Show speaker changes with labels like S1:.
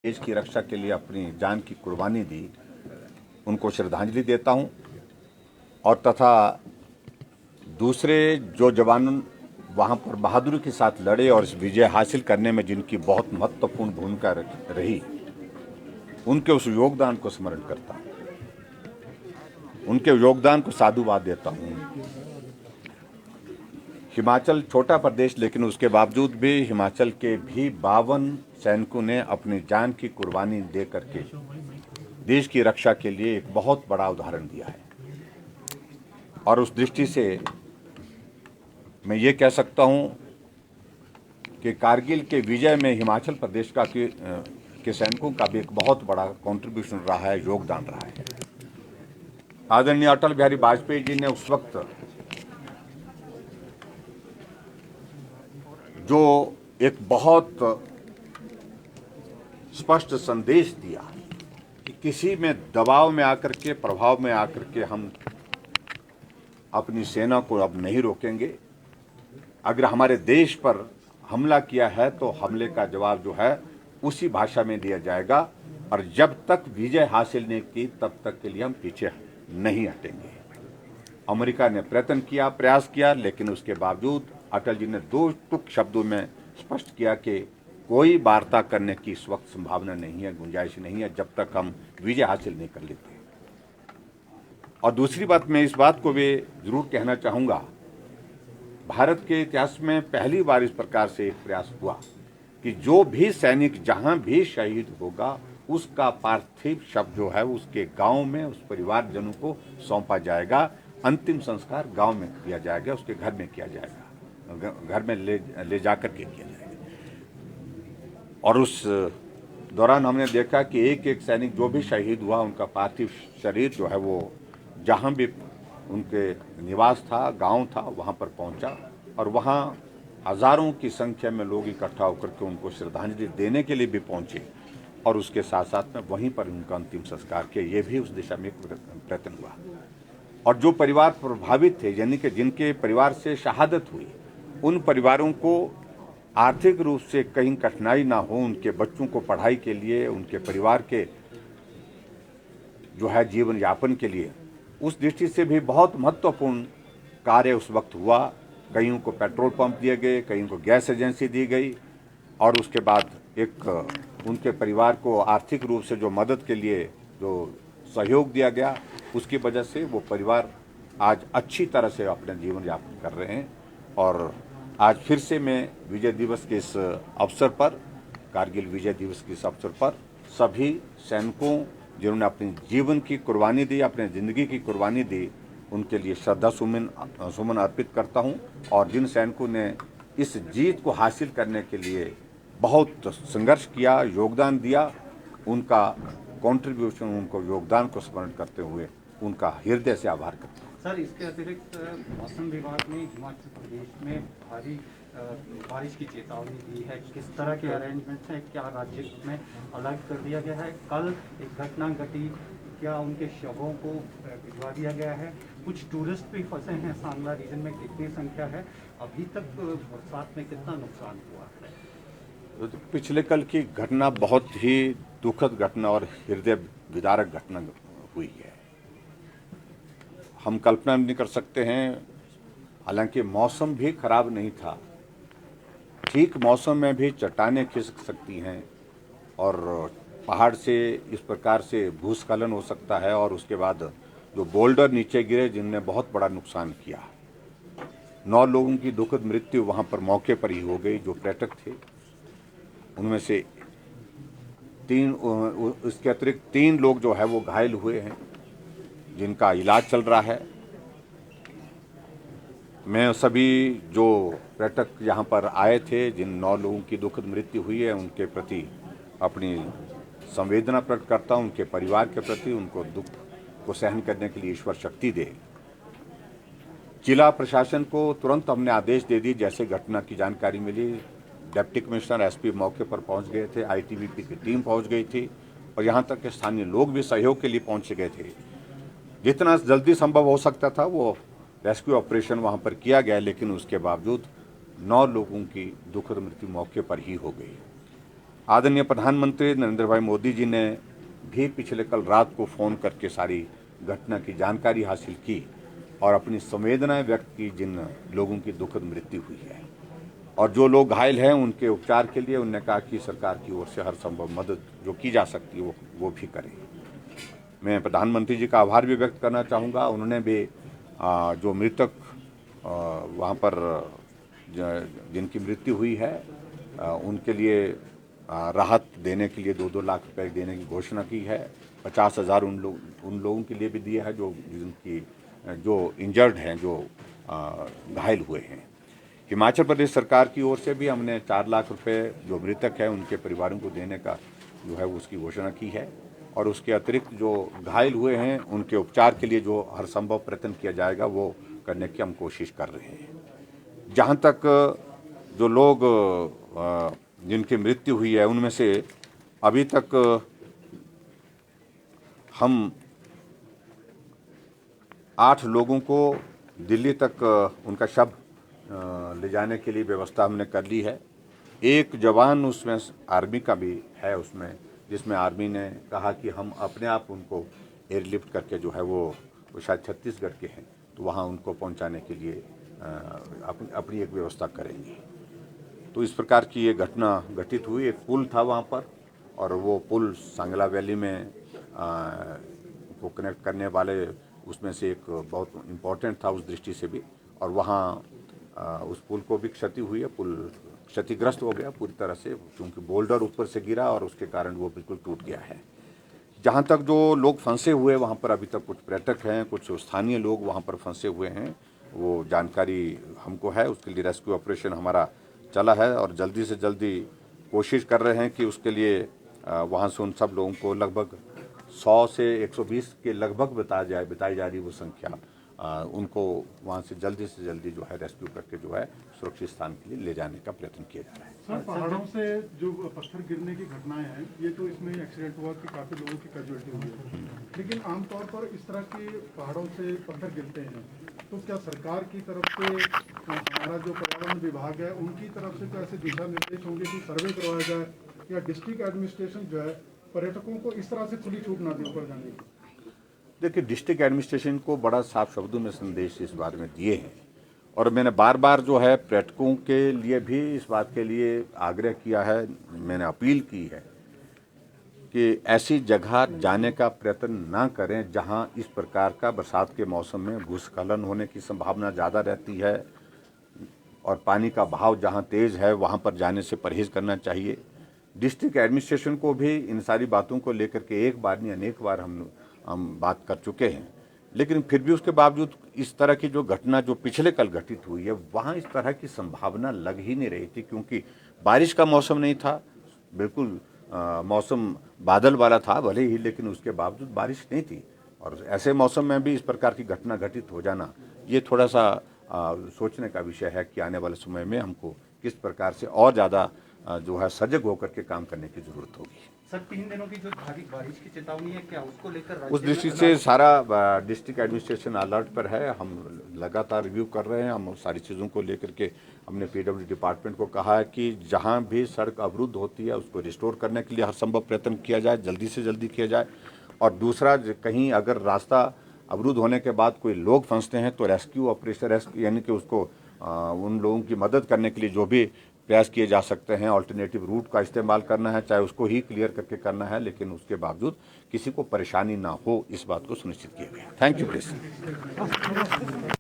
S1: देश की रक्षा के लिए अपनी जान की कुर्बानी दी, उनको श्रद्धांजलि देता हूं। और तथा दूसरे जो जवान वहां पर बहादुरी के साथ लड़े और इस विजय हासिल करने में जिनकी बहुत महत्वपूर्ण भूमिका रही, उनके उस योगदान को स्मरण करता हूं, उनके योगदान को साधुवाद देता हूं। हिमाचल छोटा प्रदेश, लेकिन उसके बावजूद भी हिमाचल के भी 52 सैनिकों ने अपनी जान की कुर्बानी दे करके देश की रक्षा के लिए एक बहुत बड़ा उदाहरण दिया है। और उस दृष्टि से मैं ये कह सकता हूं कि कारगिल के विजय में हिमाचल प्रदेश के सैनिकों का भी एक बहुत बड़ा कंट्रीब्यूशन रहा है, योगदान रहा है। आदरणीय अटल बिहारी वाजपेयी जी ने उस वक्त जो एक बहुत स्पष्ट संदेश दिया कि किसी में दबाव में आकर के, प्रभाव में आकर के हम अपनी सेना को अब नहीं रोकेंगे। अगर हमारे देश पर हमला किया है तो हमले का जवाब जो है उसी भाषा में दिया जाएगा, और जब तक विजय हासिल नहीं की तब तक के लिए हम पीछे नहीं हटेंगे। अमेरिका ने प्रयास किया, लेकिन उसके बावजूद अटल जी ने दो टुक शब्दों में स्पष्ट किया कि कोई वार्ता करने की इस वक्त संभावना नहीं है, गुंजाइश नहीं है, जब तक हम विजय हासिल नहीं कर लेते। और दूसरी बात, मैं इस बात को भी जरूर कहना चाहूंगा, भारत के इतिहास में पहली बार इस प्रकार से एक प्रयास हुआ कि जो भी सैनिक जहां भी शहीद होगा उसका पार्थिव शव जो है उसके गांव में उस परिवारजनों को सौंपा जाएगा। अंतिम संस्कार गांव में किया जाएगा, उसके घर में किया जाएगा, घर में ले जाकर के किया जाएगा। और उस दौरान हमने देखा कि एक एक सैनिक जो भी शहीद हुआ उनका पार्थिव शरीर जो है वो जहां भी उनके निवास था, गांव था, वहां पर पहुंचा, और वहां हजारों की संख्या में लोग इकट्ठा होकर के उनको श्रद्धांजलि देने के लिए भी पहुंचे, और उसके साथ साथ में वहीं पर उनका अंतिम संस्कार किया। ये भी उस दिशा में एक प्रयत्न हुआ। और जो परिवार प्रभावित थे, यानी कि जिनके परिवार से शहादत हुई, उन परिवारों को आर्थिक रूप से कहीं कठिनाई ना हो, उनके बच्चों को पढ़ाई के लिए, उनके परिवार के जो है जीवन यापन के लिए, उस दृष्टि से भी बहुत महत्वपूर्ण कार्य उस वक्त हुआ। कईयों को पेट्रोल पंप दिए गए, कईयों को गैस एजेंसी दी गई, और उसके बाद एक उनके परिवार को आर्थिक रूप से जो मदद के लिए जो सहयोग दिया गया, उसकी वजह से वो परिवार आज अच्छी तरह से अपना जीवन यापन कर रहे हैं। और आज फिर से मैं विजय दिवस के इस अवसर पर, कारगिल विजय दिवस के इस अवसर पर सभी सैनिकों जिन्होंने अपनी जीवन की कुर्बानी दी, अपने ज़िंदगी की कुर्बानी दी, उनके लिए श्रद्धा सुमन अर्पित करता हूं। और जिन सैनिकों ने इस जीत को हासिल करने के लिए बहुत संघर्ष किया, योगदान दिया, उनका कंट्रीब्यूशन, उनको योगदान को स्मरण करते हुए उनका हृदय से आभार करता हूँ।
S2: सर, इसके अतिरिक्त मौसम विभाग ने हिमाचल प्रदेश में भारी बारिश की चेतावनी दी है। किस तरह के अरेंजमेंट्स हैं? क्या राज्य में अलर्ट कर दिया गया है? कल एक घटना घटी, क्या उनके शवों को भिजवा दिया गया है? कुछ टूरिस्ट भी फंसे हैं सांगला रीजन में, कितनी संख्या है? अभी तक बरसात में कितना नुकसान हुआ है?
S1: तो पिछले कल की घटना बहुत ही दुखद घटना और हृदय विदारक घटना हुई है। हम कल्पना नहीं कर सकते हैं, हालांकि मौसम भी खराब नहीं था, ठीक मौसम में भी चट्टानें खिसक सकती हैं और पहाड़ से इस प्रकार से भूस्खलन हो सकता है, और उसके बाद जो बोल्डर नीचे गिरे जिनने बहुत बड़ा नुकसान किया। 9 लोगों की दुखद मृत्यु वहां पर मौके पर ही हो गई जो पर्यटक थे। उनमें से इसके अतिरिक्त 3 लोग जो है वो घायल हुए हैं, जिनका इलाज चल रहा है। मैं सभी जो पर्यटक यहाँ पर आए थे, जिन 9 लोगों की दुखद मृत्यु हुई है, उनके प्रति अपनी संवेदना प्रकट करता हूँ, उनके परिवार के प्रति, उनको दुख को सहन करने के लिए ईश्वर शक्ति दे। जिला प्रशासन को तुरंत हमने आदेश दे दी, जैसे घटना की जानकारी मिली, डिप्टी कमिश्नर एसपी मौके पर पहुंच गए थे, आईटीबीपी की टीम पहुंच गई थी, और यहाँ तक के स्थानीय लोग भी सहयोग के लिए पहुंच गए थे। जितना जल्दी संभव हो सकता था वो रेस्क्यू ऑपरेशन वहाँ पर किया गया, लेकिन उसके बावजूद 9 लोगों की दुखद मृत्यु मौके पर ही हो गई। आदरणीय प्रधानमंत्री नरेंद्र भाई मोदी जी ने भी पिछले कल रात को फ़ोन करके सारी घटना की जानकारी हासिल की और अपनी संवेदनाएं व्यक्त की जिन लोगों की दुखद मृत्यु हुई है, और जो लोग घायल हैं उनके उपचार के लिए उन्होंने कहा कि सरकार की ओर से हर संभव मदद जो की जा सकती है वो भी करें। मैं प्रधानमंत्री जी का आभार भी व्यक्त करना चाहूँगा। उन्होंने भी जो मृतक वहाँ पर जिनकी मृत्यु हुई है उनके लिए राहत देने के लिए 2-2 लाख रुपए देने की घोषणा की है। 50,000 उन लोगों के लिए भी दिया है जो इंजर्ड हैं, जो घायल हुए हैं। हिमाचल प्रदेश सरकार की ओर से भी हमने 4 लाख रुपए जो मृतक हैं उनके परिवारों को देने का जो है उसकी घोषणा की है, और उसके अतिरिक्त जो घायल हुए हैं उनके उपचार के लिए जो हर संभव प्रयत्न किया जाएगा वो करने की हम कोशिश कर रहे हैं। जहाँ तक जो लोग जिनकी मृत्यु हुई है उनमें से अभी तक हम 8 लोगों को दिल्ली तक उनका शव ले जाने के लिए व्यवस्था हमने कर ली है। एक जवान उसमें आर्मी का भी है उसमें, जिसमें आर्मी ने कहा कि हम अपने आप उनको एयरलिफ्ट करके जो है वो शायद छत्तीसगढ़ के हैं तो वहाँ उनको पहुँचाने के लिए अपनी एक व्यवस्था करेंगे। तो इस प्रकार की ये घटना घटित हुई। एक पुल था वहाँ पर, और वो पुल सांगला वैली में को कनेक्ट करने वाले उसमें से एक बहुत इम्पोर्टेंट था उस दृष्टि से भी, और वहाँ उस पुल को भी क्षति हुई है। पुल क्षतिग्रस्त हो गया पूरी तरह से, क्योंकि बोल्डर ऊपर से गिरा और उसके कारण वो बिल्कुल टूट गया है। जहाँ तक जो लोग फंसे हुए वहाँ पर अभी तक कुछ पर्यटक हैं, कुछ स्थानीय लोग वहाँ पर फंसे हुए हैं, वो जानकारी हमको है। उसके लिए रेस्क्यू ऑपरेशन हमारा चला है और जल्दी से जल्दी कोशिश कर रहे हैं कि उसके लिए वहाँ से उन सब लोगों को लगभग 100 से 120 के लगभग बताई जा रही वो संख्या, उनको वहाँ से जल्दी जो है रेस्क्यू करके जो है सुरक्षित स्थान के लिए ले जाने का प्रयत्न किया जा रहा है।
S3: सर, पहाड़ों से जो पत्थर गिरने की घटनाएं हैं, ये तो इसमें एक्सीडेंट हुआ कि काफ़ी लोगों की कैजुअलिटी हुई है, लेकिन आमतौर पर इस तरह के पहाड़ों से पत्थर गिरते हैं तो क्या सरकार की तरफ से हमारा जो पर्यावरण विभाग है उनकी तरफ से तो ऐसे दिशा निर्देश होंगे कि सर्वे करवाया जाए, या डिस्ट्रिक्ट एडमिनिस्ट्रेशन जो है पर्यटकों को इस तरह से खुली छूट ना दे ऊपर जाने की?
S1: देखिए, डिस्ट्रिक्ट एडमिनिस्ट्रेशन को बड़ा साफ शब्दों में संदेश इस बारे में दिए हैं, और मैंने बार बार जो है पर्यटकों के लिए भी इस बात के लिए आग्रह किया है, मैंने अपील की है कि ऐसी जगह जाने का प्रयत्न ना करें जहां इस प्रकार का बरसात के मौसम में भूस्खलन होने की संभावना ज़्यादा रहती है, और पानी का बहाव जहां तेज़ है वहां पर जाने से परहेज करना चाहिए। डिस्ट्रिक्ट एडमिनिस्ट्रेशन को भी इन सारी बातों को लेकर के एक बार नहीं अनेक बार हम बात कर चुके हैं, लेकिन फिर भी उसके बावजूद इस तरह की जो घटना जो पिछले कल घटित हुई है वहाँ इस तरह की संभावना लग ही नहीं रही थी, क्योंकि बारिश का मौसम नहीं था, बिल्कुल मौसम बादल वाला था भले ही, लेकिन उसके बावजूद बारिश नहीं थी। और ऐसे मौसम में भी इस प्रकार की घटना घटित हो जाना ये थोड़ा सा सोचने का विषय है कि आने वाले समय में हमको किस प्रकार से और ज़्यादा जो है सजग होकर के काम करने की जरूरत होगी।
S2: सर, 3 दिनों की जो भारी बारिश की चेतावनी है, क्या उसको लेकर
S1: उस दृष्टि से सारा डिस्ट्रिक्ट एडमिनिस्ट्रेशन अलर्ट पर है। हम लगातार रिव्यू कर रहे हैं। हम सारी चीज़ों को लेकर के हमने पीडब्ल्यू डिपार्टमेंट को कहा है कि जहां भी सड़क अवरुद्ध होती है उसको रिस्टोर करने के लिए हर संभव प्रयत्न किया जाए, जल्दी से जल्दी किया जाए। और दूसरा, कहीं अगर रास्ता अवरुद्ध होने के बाद कोई लोग फंसते हैं तो रेस्क्यू ऑपरेशन यानी कि उसको उन लोगों की मदद करने के लिए जो भी प्रयास किए जा सकते हैं, ऑल्टरनेटिव रूट का इस्तेमाल करना है, चाहे उसको ही क्लियर करके करना है, लेकिन उसके बावजूद किसी को परेशानी ना हो इस बात को सुनिश्चित किया गया। Thank you please.